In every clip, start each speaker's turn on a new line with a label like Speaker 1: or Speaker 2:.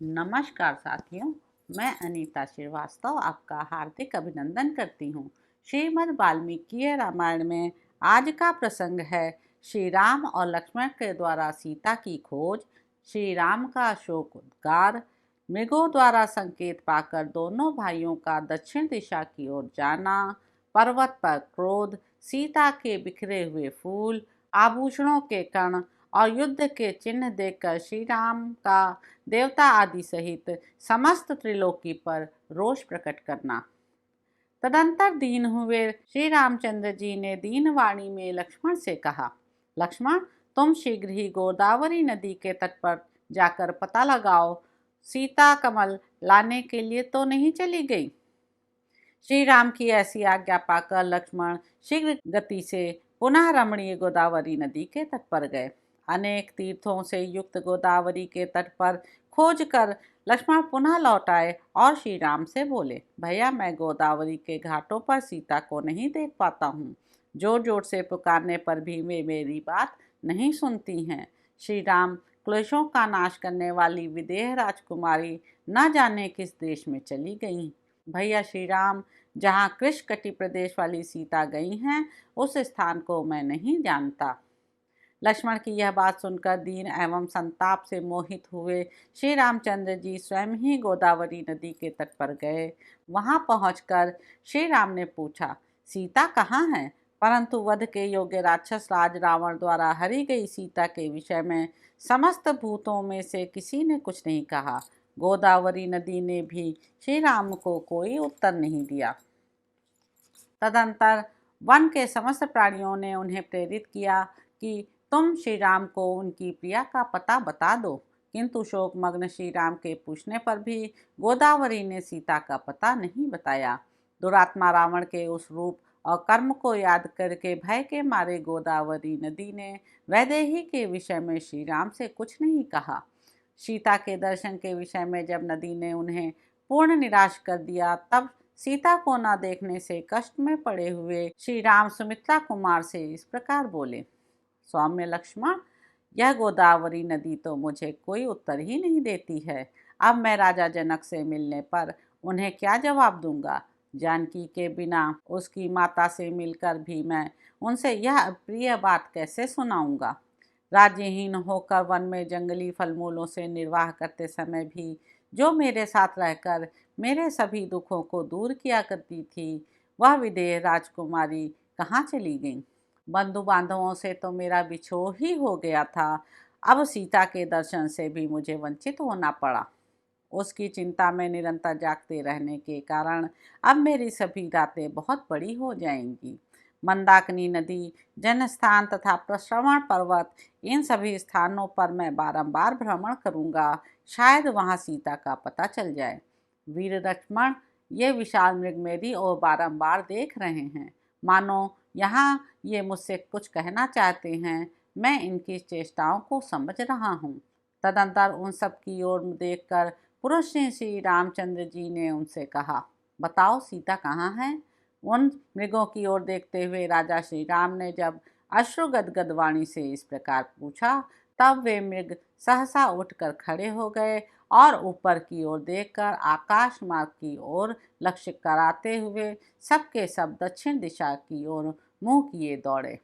Speaker 1: नमस्कार साथियों, मैं अनीता श्रीवास्तव आपका हार्दिक अभिनंदन करती हूँ। श्रीमद् वाल्मीकि रामायण में आज का प्रसंग है श्री राम और लक्ष्मण के द्वारा सीता की खोज, श्री राम का शोक उद्गार, मृगों द्वारा संकेत पाकर दोनों भाइयों का दक्षिण दिशा की ओर जाना, पर्वत पर क्रोध, सीता के बिखरे हुए फूल, आभूषणों के कण और युद्ध के चिन्ह देखकर श्री राम का देवता आदि सहित समस्त त्रिलोकी पर रोष प्रकट करना। तदंतर दीन हुए श्री रामचंद्र जी ने दीन वाणी में लक्ष्मण से कहा, लक्ष्मण, तुम शीघ्र ही गोदावरी नदी के तट पर जाकर पता लगाओ, सीता कमल लाने के लिए तो नहीं चली गई। श्री राम की ऐसी आज्ञा पाकर लक्ष्मण शीघ्र गति से पुनः रमणीय गोदावरी नदी के तट पर गए। अनेक तीर्थों से युक्त गोदावरी के तट पर खोज कर लक्ष्मण पुनः लौट आए और श्री राम से बोले, भैया, मैं गोदावरी के घाटों पर सीता को नहीं देख पाता हूँ। जोर जोर से पुकारने पर भी वे मेरी बात नहीं सुनती हैं। श्री राम, क्लेशों का नाश करने वाली विदेह राजकुमारी न जाने किस देश में चली गई। भैया श्री राम, जहाँ कृष्णकटि प्रदेश वाली सीता गई हैं, उस स्थान को मैं नहीं जानता। लक्ष्मण की यह बात सुनकर दीन एवं संताप से मोहित हुए श्री रामचंद्र जी स्वयं ही गोदावरी नदी के तट पर गए। वहां पहुंचकर श्री राम ने पूछा, सीता कहाँ है? परंतु वध के योग्य राक्षस राज रावण द्वारा हरी गई सीता के विषय में समस्त भूतों में से किसी ने कुछ नहीं कहा। गोदावरी नदी ने भी श्री राम को कोई उत्तर नहीं दिया। तदंतर वन के समस्त प्राणियों ने उन्हें प्रेरित किया कि तुम श्री राम को उनकी प्रिया का पता बता दो, किंतु शोकमग्न श्री राम के पूछने पर भी गोदावरी ने सीता का पता नहीं बताया। दुरात्मा रावण के उस रूप और कर्म को याद करके भय के मारे गोदावरी नदी ने वैदेही के विषय में श्री राम से कुछ नहीं कहा। सीता के दर्शन के विषय में जब नदी ने उन्हें पूर्ण निराश कर दिया, तब सीता को न देखने से कष्ट में पड़े हुए श्री राम सुमित्रा कुमार से इस प्रकार बोले, सौम्य लक्ष्मण, यह गोदावरी नदी तो मुझे कोई उत्तर ही नहीं देती है। अब मैं राजा जनक से मिलने पर उन्हें क्या जवाब दूंगा? जानकी के बिना उसकी माता से मिलकर भी मैं उनसे यह अप्रिय बात कैसे सुनाऊंगा? राज्यहीन होकर वन में जंगली फलमूलों से निर्वाह करते समय भी जो मेरे साथ रहकर मेरे सभी दुखों को दूर किया करती थी, वह विदेह राजकुमारी कहाँ चली गई? बंधु बांधवों से तो मेरा बिछोह ही हो गया था, अब सीता के दर्शन से भी मुझे वंचित होना पड़ा। उसकी चिंता में निरंतर जागते रहने के कारण अब मेरी सभी रातें बहुत बड़ी हो जाएंगी। मंदाकिनी नदी, जनस्थान तथा प्रश्रवण पर्वत, इन सभी स्थानों पर मैं बारंबार भ्रमण करूंगा, शायद वहां सीता का पता चल जाए। वीर लक्ष्मण, ये विशाल मृग मेरी ओर बारंबार देख रहे हैं, मानो यहाँ ये मुझसे कुछ कहना चाहते हैं। मैं इनकी चेष्टाओं को समझ रहा हूँ। तदंतर उन सब की ओर देखकर पुरुष श्री रामचंद्र जी ने उनसे कहा, बताओ सीता कहाँ है? उन मृगों की ओर देखते हुए राजा श्री राम ने जब अश्रु गदगद वाणी से इस प्रकार पूछा, तब वे मृग सहसा उठकर खड़े हो गए और ऊपर की ओर देखकर आकाश मार्ग की ओर लक्ष्य कराते हुए सबके सब दक्षिण दिशा की ओर मुंह किए दौड़े।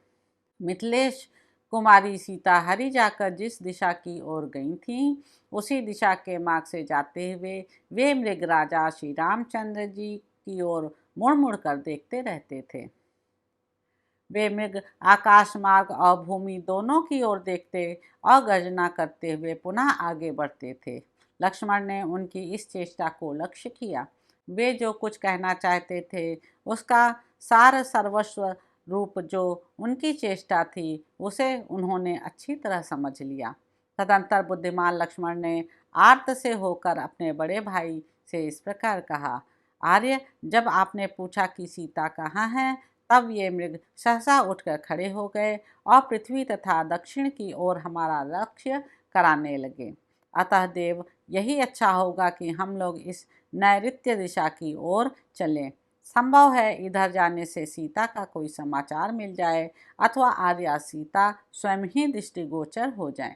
Speaker 1: मिथिलेश कुमारी सीता हरि जाकर जिस दिशा की ओर गई थीं, उसी दिशा के मार्ग से जाते हुए वे मृग राजा श्री रामचंद्र जी की ओर मुड़ मुड़ कर देखते रहते थे। वे मृग आकाश मार्ग और भूमि दोनों की ओर देखते और गर्जना करते हुए पुनः आगे बढ़ते थे। लक्ष्मण ने उनकी इस चेष्टा को लक्ष्य किया। वे जो कुछ कहना चाहते थे उसका सार सर्वस्व रूप जो उनकी चेष्टा थी, उसे उन्होंने अच्छी तरह समझ लिया। तदंतर बुद्धिमान लक्ष्मण ने आर्त से होकर अपने बड़े भाई से इस प्रकार कहा, आर्य, जब आपने पूछा कि सीता कहाँ है, तब ये मृग सहसा उठकर खड़े हो गए और पृथ्वी तथा दक्षिण की ओर हमारा लक्ष्य कराने लगे। अतः देव, यही अच्छा होगा कि हम लोग इस नैऋत्य दिशा की ओर चलें। संभव है इधर जाने से सीता का कोई समाचार मिल जाए अथवा आर्या सीता स्वयं ही दृष्टिगोचर हो जाए।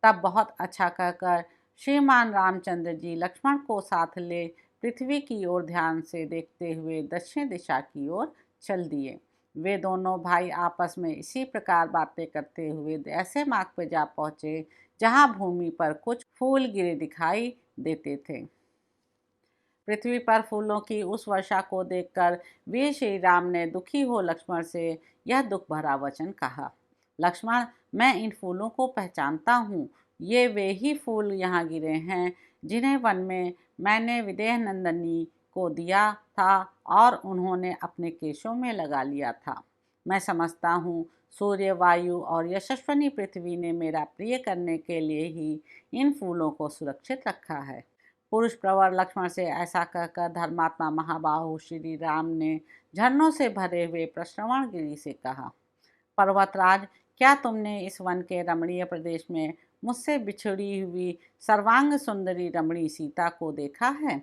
Speaker 1: तब बहुत अच्छा कहकर श्रीमान रामचंद्र जी लक्ष्मण को साथ ले पृथ्वी की ओर ध्यान से देखते हुए दक्षिण दिशा की ओर चल दिए। वे दोनों भाई आपस में इसी प्रकार बातें करते हुए ऐसे मार्ग पर जा पहुँचे जहाँ भूमि पर कुछ फूल गिरे दिखाई देते थे। पृथ्वी पर फूलों की उस वर्षा को देखकर वीर श्री राम ने दुखी हो लक्ष्मण से यह दुख भरा वचन कहा। लक्ष्मण, मैं इन फूलों को पहचानता हूँ। ये वे ही फूल यहाँ गिरे हैं जिन्हें वन में मैंने विदेह नंदनी को दिया था और उन्होंने अपने केशों में लगा लिया था। मैं समझता हूँ सूर्य, वायु और यशस्वनी पृथ्वी ने मेरा प्रिय करने के लिए ही इन फूलों को सुरक्षित रखा है। पुरुष प्रवर लक्ष्मण से ऐसा कहकर धर्मात्मा महाबाहु श्री राम ने झरनों से भरे हुए प्रश्रवण गिरि से कहा, पर्वतराज, क्या तुमने इस वन के रमणीय प्रदेश में मुझसे बिछड़ी हुई सर्वांग सुंदरी रमणी सीता को देखा है?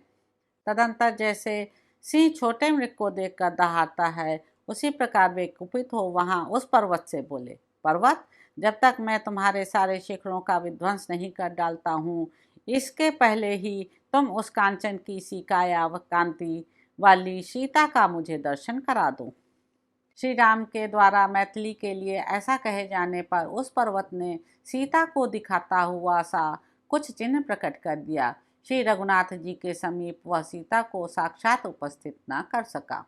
Speaker 1: तदंतर जैसे सिंह छोटे मृग को देखकर दहाड़ता है, उसी प्रकार वे कुपित हो वहां उस पर्वत से बोले, पर्वत, जब तक मैं तुम्हारे सारे शिखरों का विध्वंस नहीं कर डालता हूँ, इसके पहले ही तुम उस कांचन की सी काया कांति वाली सीता का मुझे दर्शन करा दो। श्री राम के द्वारा मैथिली के लिए ऐसा कहे जाने पर उस पर्वत ने सीता को दिखाता हुआ सा कुछ चिन्ह प्रकट कर दिया। श्री रघुनाथ जी के समीप वह सीता को साक्षात उपस्थित न कर सका।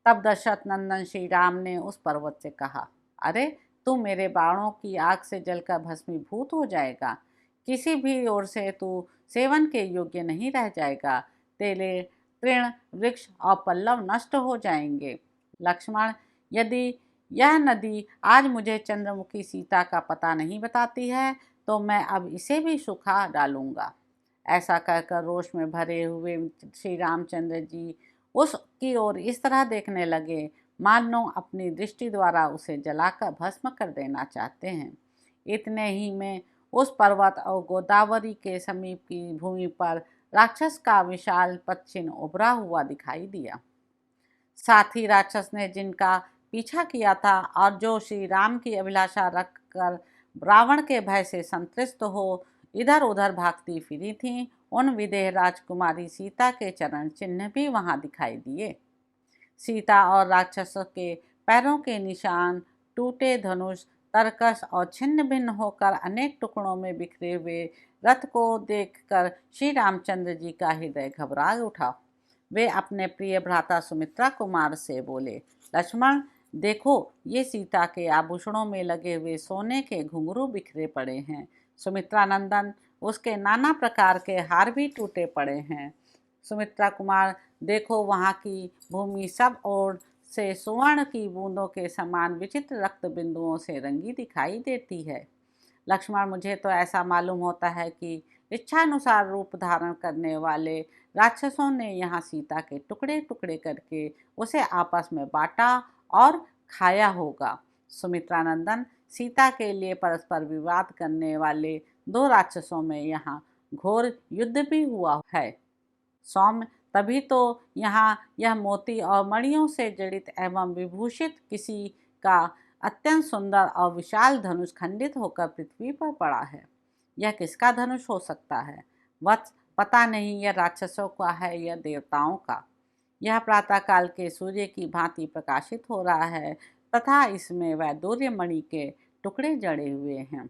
Speaker 1: तब दशरथ नंदन श्री राम ने उस पर्वत से कहा, अरे, तू मेरे बाणों की आग से जलकर भस्मीभूत हो जाएगा। किसी भी ओर से तू सेवन के योग्य नहीं रह जाएगा। तेरे तृण, वृक्ष और पल्लव नष्ट हो जाएंगे। लक्ष्मण, यदि यह नदी आज मुझे चंद्रमुखी सीता का पता नहीं बताती है तो मैं अब इसे भी सुखा डालूंगा। ऐसा कहकर रोष में भरे हुए श्री रामचंद्र जी उसकी ओर इस तरह देखने लगे मानो अपनी दृष्टि द्वारा उसे जलाकर भस्म कर देना चाहते हैं। इतने ही में उस पर्वत और गोदावरी के समीप की भूमि पर राक्षस का विशाल पदचिन्ह उभरा हुआ दिखाई दिया। साथ ही राक्षस ने जिनका पीछा किया था और जो श्री राम की अभिलाषा रखकर रावण के भय से संतृष्ट हो इधर उधर भागती फिरी थीं, उन विदेह राजकुमारी सीता के चरण चिन्ह भी वहां दिखाई दिए। सीता और राक्षसों के पैरों के निशान, टूटे धनुष, तरकस और छिन्न भिन्न होकर अनेक टुकड़ों में बिखरे हुए रथ को देखकर श्री रामचंद्र जी का हृदय घबरा उठा। वे अपने प्रिय भ्राता सुमित्रा कुमार से बोले, लक्ष्मण, देखो, ये सीता के आभूषणों में लगे हुए सोने के घुंघरू बिखरे पड़े हैं। सुमित्रा नंदन, उसके नाना प्रकार के हार भी टूटे पड़े हैं। सुमित्रा कुमार, देखो, वहाँ की भूमि सब ओर से सुवर्ण की बूंदों के समान विचित्र रक्त बिंदुओं से रंगी दिखाई देती है। लक्ष्मण, मुझे तो ऐसा मालूम होता है कि इच्छानुसार रूप धारण करने वाले राक्षसों ने यहाँ सीता के टुकड़े टुकड़े करके उसे आपस में बांटा और खाया होगा। सुमित्रा नंदन, सीता के लिए परस्पर विवाद करने वाले दो राक्षसों में यहाँ घोर युद्ध भी हुआ है। सौम्य, तभी तो यहाँ यह मोती और मणियों से जड़ित एवं विभूषित किसी का अत्यंत सुंदर और विशाल धनुष खंडित होकर पृथ्वी पर पड़ा है। यह किसका धनुष हो सकता है? वत्स, पता नहीं यह राक्षसों का है या देवताओं का। यह प्रातःकाल के सूर्य की भांति प्रकाशित हो रहा है तथा इसमें वैदूर्य मणि के टुकड़े जड़े हुए हैं।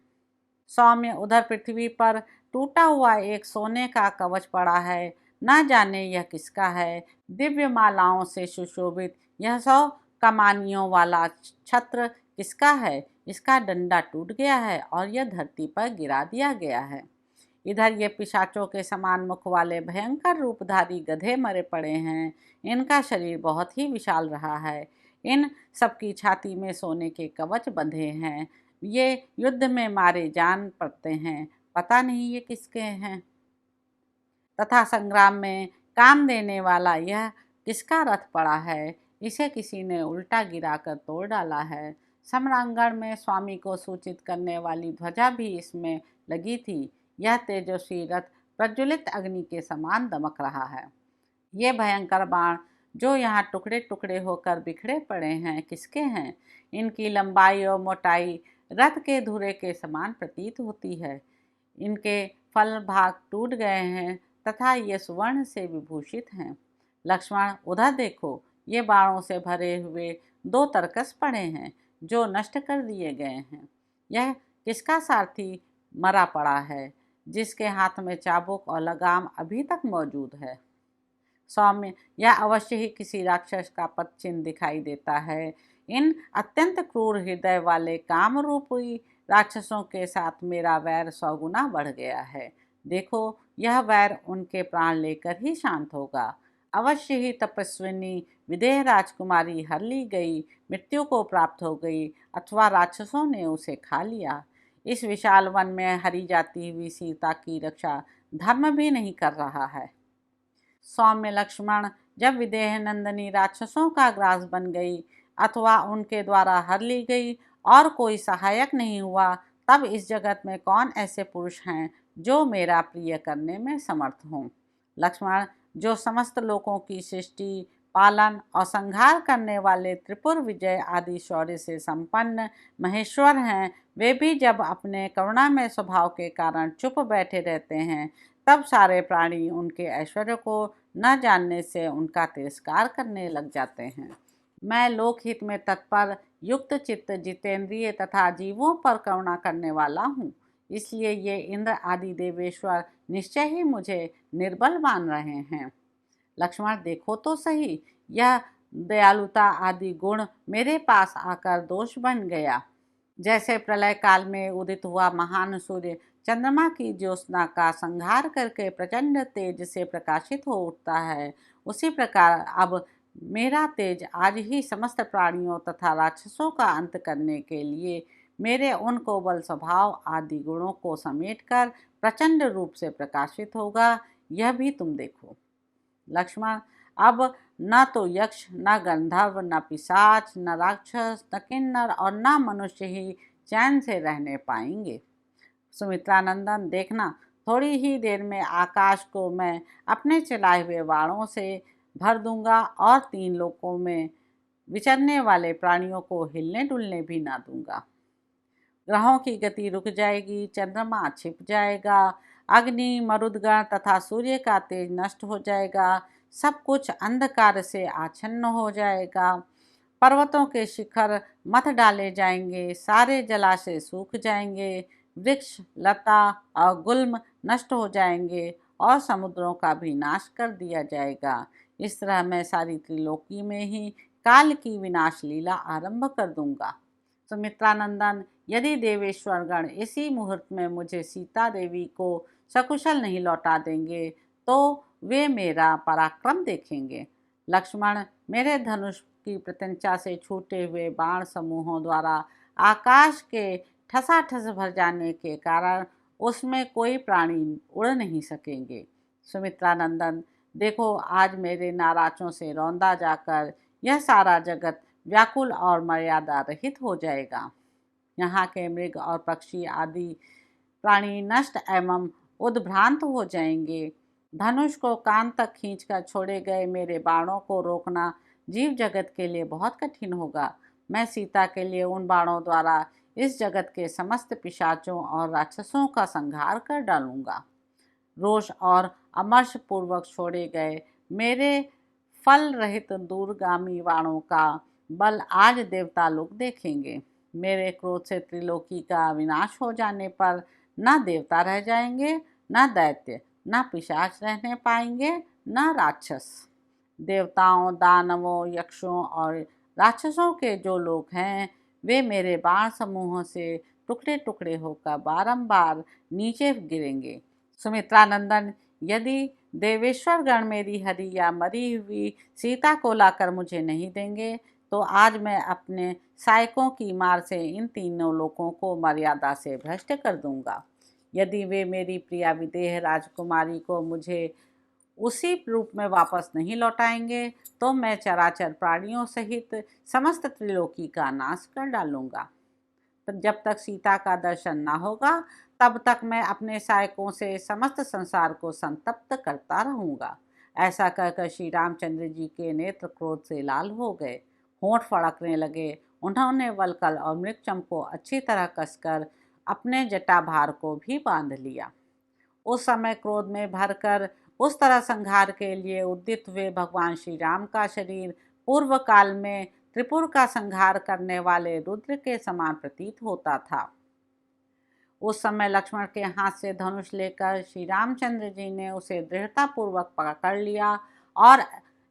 Speaker 1: सौम्य, उधर पृथ्वी पर टूटा हुआ एक सोने का कवच पड़ा है, न जाने यह किसका है। दिव्य मालाओं से सुशोभित यह 100 कमानियों वाला छत्र किसका है? इसका डंडा टूट गया है और यह धरती पर गिरा दिया गया है। इधर ये पिशाचों के समान मुख वाले भयंकर रूपधारी गधे मरे पड़े हैं। इनका शरीर बहुत ही विशाल रहा है। इन सबकी छाती में सोने के कवच बंधे हैं। ये युद्ध में मारे जान पड़ते हैं, पता नहीं ये किसके हैं। तथा संग्राम में काम देने वाला यह किसका रथ पड़ा है? इसे किसी ने उल्टा गिराकर तोड़ डाला है। सम्रांगण में स्वामी को सूचित करने वाली ध्वजा भी इसमें लगी थी। यह तेजस्वी रथ प्रज्वलित अग्नि के समान दमक रहा है। ये भयंकर बाण जो यहाँ टुकड़े टुकड़े होकर बिखरे पड़े हैं, किसके हैं? इनकी लंबाई और मोटाई रथ के धुरे के समान प्रतीत होती है। इनके फल भाग टूट गए हैं तथा ये सुवर्ण से विभूषित हैं। लक्ष्मण, उधर देखो, ये बाणों से भरे हुए 2 तरकस पड़े हैं जो नष्ट कर दिए गए हैं। यह किसका सारथी मरा पड़ा है जिसके हाथ में चाबुक और लगाम अभी तक मौजूद है? सौम्य, यह अवश्य ही किसी राक्षस का पद चिन्ह दिखाई देता है। इन अत्यंत क्रूर हृदय वाले कामरूपी राक्षसों के साथ मेरा वैर 100 गुना बढ़ गया है। देखो, यह वैर उनके प्राण लेकर ही शांत होगा। अवश्य ही तपस्विनी विदेह राजकुमारी हर ली गई, मृत्यु को प्राप्त हो गई, अथवा राक्षसों ने उसे खा लिया। इस विशाल वन में हरी जाती हुई सीता की रक्षा धर्म भी नहीं कर रहा है। सौम्य लक्ष्मण, जब विदेह नंदनी राक्षसों का ग्रास बन गई अथवा उनके द्वारा हर ली गई और कोई सहायक नहीं हुआ, तब इस जगत में कौन ऐसे पुरुष हैं जो मेरा प्रिय करने में समर्थ हों? लक्ष्मण, जो समस्त लोकों की सृष्टि, पालन और संहार करने वाले त्रिपुर विजय आदि शौर्य से संपन्न महेश्वर हैं, वे भी जब अपने करुणामय स्वभाव के कारण चुप बैठे रहते हैं, तब सारे प्राणी उनके ऐश्वर्य को न जानने से उनका तिरस्कार करने लग जाते हैं। मैं लोकहित में तत्पर, युक्त चित्त, जितेंद्रिय तथा जीवों पर करुणा करने वाला हूँ। इसलिए ये इंद्र आदि देवेश्वर निश्चय ही मुझे निर्बल मान रहे हैं। लक्ष्मण, देखो तो सही, यह दयालुता आदि गुण मेरे पास आकर दोष बन गया। जैसे प्रलय काल में उदित हुआ महान सूर्य चंद्रमा की ज्योत्सना का संहार करके प्रचंड तेज से प्रकाशित हो उठता है, उसी प्रकार अब मेरा तेज आज ही समस्त प्राणियों तथा राक्षसों का अंत करने के लिए मेरे उन कोमल स्वभाव आदि गुणों को समेटकर प्रचंड रूप से प्रकाशित होगा। यह भी तुम देखो। लक्ष्मण, अब न तो यक्ष, न गंधर्व, न पिशाच, न राक्षस, न किन्नर और न मनुष्य ही चैन से रहने पाएंगे। सुमित्रानंदन, देखना, थोड़ी ही देर में आकाश को मैं अपने चलाए हुए बाणों से भर दूंगा और 3 लोकों में विचरने वाले प्राणियों को हिलने डुलने भी ना दूंगा। ग्रहों की गति रुक जाएगी, चंद्रमा छिप जाएगा, अग्नि, मरुदगण तथा सूर्य का तेज नष्ट हो जाएगा, सब कुछ अंधकार से आच्छन्न हो जाएगा। पर्वतों के शिखर मथ डाले जाएंगे, सारे जलाशय सूख जाएंगे, वृक्ष, लता और गुल्म नष्ट हो जाएंगे और समुद्रों का भी नाश कर दिया जाएगा। इस तरह मैं सारी त्रिलोकी में ही काल की विनाश लीला आरंभ कर दूंगा। सुमित्रानंदन, यदि देवेश्वर गण इसी मुहूर्त में मुझे सीता देवी को सकुशल नहीं लौटा देंगे तो वे मेरा पराक्रम देखेंगे। लक्ष्मण, मेरे धनुष की प्रत्यंचा से छूटे हुए बाण समूहों द्वारा आकाश के ठसाठस भर जाने के कारण उसमें कोई प्राणी उड़ नहीं सकेंगे। सुमित्रानंदन, देखो, आज मेरे नाराजों से रौंदा जाकर यह सारा जगत व्याकुल और मर्यादा रहित हो जाएगा। यहाँ के मृग और पक्षी आदि प्राणी नष्ट एवं उद्भ्रांत हो जाएंगे। धनुष को कान तक खींचकर छोड़े गए मेरे बाणों को रोकना जीव जगत के लिए बहुत कठिन होगा। मैं सीता के लिए उन बाणों द्वारा इस जगत के समस्त पिशाचों और राक्षसों का संहार कर डालूंगा। रोष और अमर्ष पूर्वक छोड़े गए मेरे फल रहित दूरगामी बाणों का बल आज देवता लोग देखेंगे। मेरे क्रोध से त्रिलोकी का विनाश हो जाने पर न देवता रह जाएंगे, न दैत्य, न पिशाच रहने पाएंगे, न राक्षस। देवताओं, दानवों, यक्षों और राक्षसों के जो लोग हैं वे मेरे बाण समूहों से टुकड़े टुकड़े होकर बारंबार नीचे गिरेंगे। सुमित्रानंदन, यदि देवेश्वर गण मेरी हरी या मरी हुई सीता को लाकर मुझे नहीं देंगे तो आज मैं अपने सायकों की मार से इन 3 लोगों को मर्यादा से भ्रष्ट कर दूंगा। यदि वे मेरी प्रिया विदेह राजकुमारी को मुझे उसी रूप में वापस नहीं लौटाएंगे तो मैं चराचर प्राणियों सहित समस्त त्रिलोकी का नाश कर डालूंगा। तब जब तक सीता का दर्शन ना होगा तब तक मैं अपने सायकों से समस्त संसार को संतप्त करता रहूंगा। ऐसा कहकर श्री रामचंद्र जी के नेत्र क्रोध से लाल हो गए, होंठ फड़कने लगे। उन्होंने वलकल और मृगचम को अच्छी तरह कसकर अपने जटाभार को भी बांध लिया। उस समय क्रोध में भरकर उस तरह संहार के लिए उद्यत हुए भगवान श्री राम का शरीर पूर्व काल में त्रिपुर का संहार करने वाले रुद्र के समान प्रतीत होता था। उस समय लक्ष्मण के हाथ से धनुष लेकर श्री रामचंद्र जी ने उसे दृढ़तापूर्वक पकड़ लिया और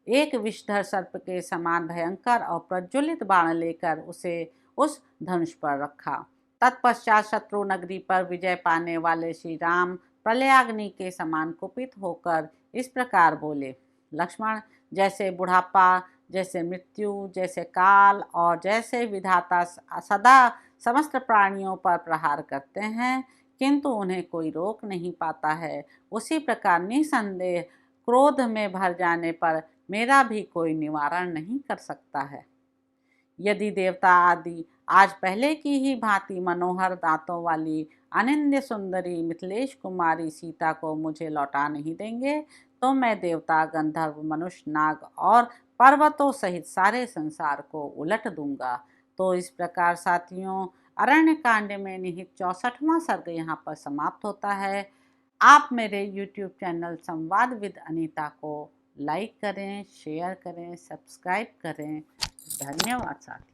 Speaker 1: एक विषधर सर्प के समान भयंकर और प्रज्वलित बाण लेकर उसे उस धनुष पर रखा। तत्पश्चात शत्रु नगरी पर विजय पाने वाले श्री राम प्रलयाग्नि के समान कुपित होकर इस प्रकार बोले, लक्ष्मण, जैसे बुढ़ापा, जैसे मृत्यु, जैसे काल और जैसे विधाता सदा समस्त प्राणियों पर प्रहार करते हैं किंतु उन्हें कोई रोक नहीं पाता है, उसी प्रकार निसंदेह क्रोध में भर जाने पर मेरा भी कोई निवारण नहीं कर सकता है। यदि देवता आदि आज पहले की ही भांति मनोहर दांतों वाली अनिंद्य सुंदरी मिथिलेश कुमारी सीता को मुझे लौटा नहीं देंगे तो मैं देवता, गंधर्व, मनुष्य, नाग और पर्वतों सहित सारे संसार को उलट दूंगा। तो इस प्रकार साथियों, अरण्य कांड में निहित 64वां सर्ग यहाँ पर समाप्त होता है। आप मेरे YouTube चैनल संवाद विद अनीता को लाइक करें, शेयर करें, सब्सक्राइब करें। धन्यवाद साथियों।